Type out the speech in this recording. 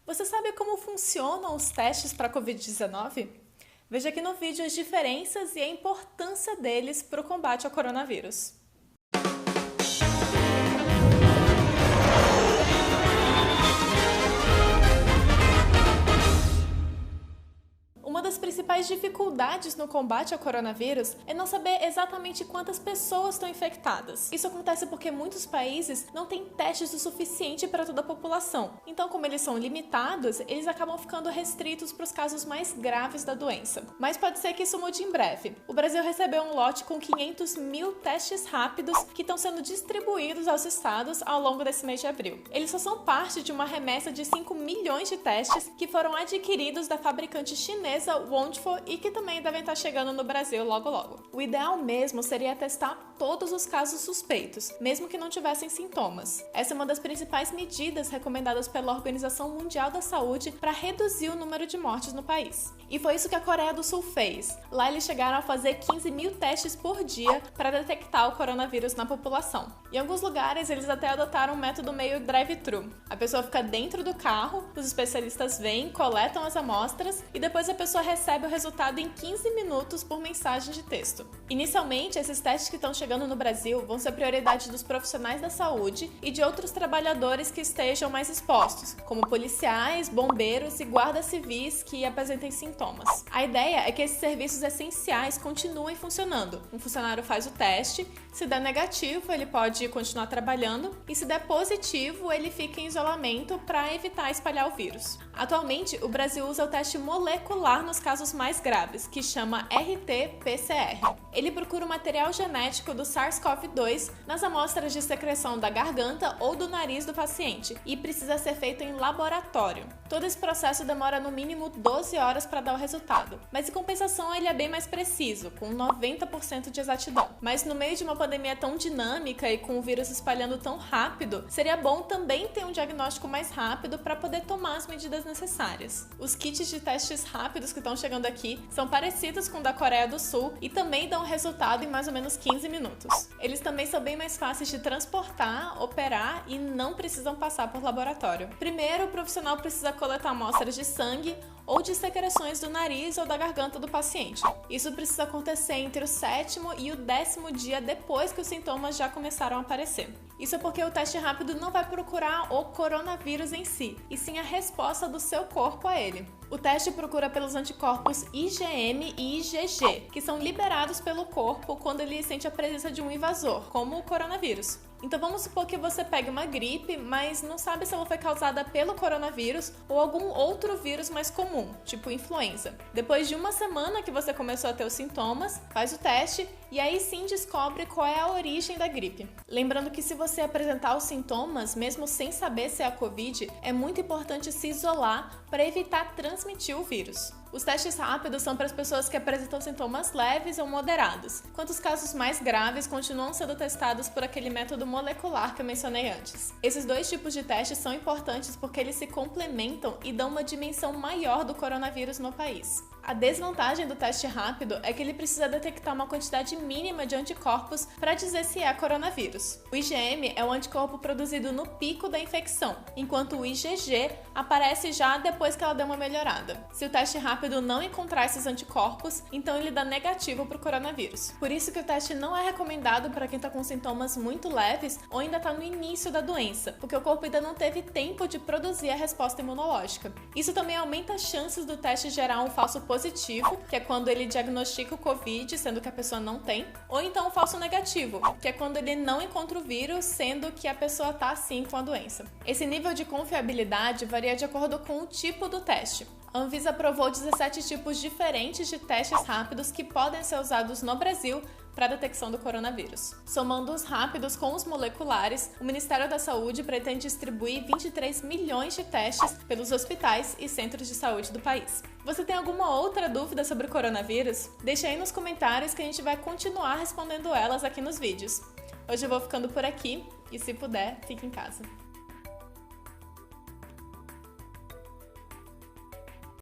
Você sabe como funcionam os testes para a Covid-19? Veja aqui no vídeo as diferenças e a importância deles para o combate ao coronavírus. Uma das principais dificuldades no combate ao coronavírus é não saber exatamente quantas pessoas estão infectadas. Isso acontece porque muitos países não têm testes o suficiente para toda a população. Então, como eles são limitados, eles acabam ficando restritos para os casos mais graves da doença. Mas pode ser que isso mude em breve. O Brasil recebeu um lote com 500 mil testes rápidos que estão sendo distribuídos aos estados ao longo desse mês de abril. Eles só são parte de uma remessa de 5 milhões de testes que foram adquiridos da fabricante chinesa Wonderful e que também devem estar chegando no Brasil logo logo. O ideal mesmo seria testar todos os casos suspeitos, mesmo que não tivessem sintomas. Essa é uma das principais medidas recomendadas pela Organização Mundial da Saúde para reduzir o número de mortes no país. E foi isso que a Coreia do Sul fez. Lá eles chegaram a fazer 15 mil testes por dia para detectar o coronavírus na população. Em alguns lugares eles até adotaram um método meio drive-thru. A pessoa fica dentro do carro, os especialistas vêm, coletam as amostras e depois a pessoa recebe o resultado em 15 minutos por mensagem de texto. Inicialmente, esses testes que estão chegando no Brasil vão ser prioridade dos profissionais da saúde e de outros trabalhadores que estejam mais expostos, como policiais, bombeiros e guardas civis que apresentem sintomas. A ideia é que esses serviços essenciais continuem funcionando. Um funcionário faz o teste, se der negativo, ele pode continuar trabalhando e se der positivo, ele fica em isolamento para evitar espalhar o vírus. Atualmente, o Brasil usa o teste molecular nos casos mais graves, que chama RT-PCR. Ele procura o material genético do SARS-CoV-2 nas amostras de secreção da garganta ou do nariz do paciente e precisa ser feito em laboratório. Todo esse processo demora no mínimo 12 horas para dar o resultado, mas em compensação ele é bem mais preciso, com 90% de exatidão. Mas no meio de uma pandemia tão dinâmica e com o vírus espalhando tão rápido, seria bom também ter um diagnóstico mais rápido para poder tomar as medidas necessárias. Os kits de testes rápidos que estão chegando aqui são parecidos com o da Coreia do Sul e também dão resultado em mais ou menos 15 minutos. Eles também são bem mais fáceis de transportar, operar e não precisam passar por laboratório. Primeiro, o profissional precisa coletar amostras de sangue ou de secreções do nariz ou da garganta do paciente. Isso precisa acontecer entre o 7º e o 10º dia depois que os sintomas já começaram a aparecer. Isso é porque o teste rápido não vai procurar o coronavírus em si, e sim a resposta do seu corpo a ele. O teste procura pelos anticorpos IgM e IgG, que são liberados pelo corpo quando ele sente a presença de um invasor, como o coronavírus. Então vamos supor que você pegue uma gripe, mas não sabe se ela foi causada pelo coronavírus ou algum outro vírus mais comum, tipo influenza. Depois de uma semana que você começou a ter os sintomas, faz o teste e aí sim descobre qual é a origem da gripe. Lembrando que se você apresentar os sintomas, mesmo sem saber se é a Covid, é muito importante se isolar para evitar transmitir o vírus. Os testes rápidos são para as pessoas que apresentam sintomas leves ou moderados, enquanto os casos mais graves continuam sendo testados por aquele método molecular que eu mencionei antes. Esses dois tipos de testes são importantes porque eles se complementam e dão uma dimensão maior do coronavírus no país. A desvantagem do teste rápido é que ele precisa detectar uma quantidade mínima de anticorpos para dizer se é coronavírus. O IgM é o anticorpo produzido no pico da infecção, enquanto o IgG aparece já depois que ela deu uma melhorada. Se o teste rápido não encontrar esses anticorpos, então ele dá negativo para o coronavírus. Por isso que o teste não é recomendado para quem está com sintomas muito leves ou ainda está no início da doença, porque o corpo ainda não teve tempo de produzir a resposta imunológica. Isso também aumenta as chances do teste gerar um falso positivo, que é quando ele diagnostica o Covid, sendo que a pessoa não tem, ou então um falso negativo, que é quando ele não encontra o vírus, sendo que a pessoa está sim com a doença. Esse nível de confiabilidade varia de acordo com o tipo do teste. A Anvisa aprovou 17 tipos diferentes de testes rápidos que podem ser usados no Brasil para a detecção do coronavírus. Somando os rápidos com os moleculares, o Ministério da Saúde pretende distribuir 23 milhões de testes pelos hospitais e centros de saúde do país. Você tem alguma outra dúvida sobre o coronavírus? Deixa aí nos comentários que a gente vai continuar respondendo elas aqui nos vídeos. Hoje eu vou ficando por aqui e, se puder, fique em casa.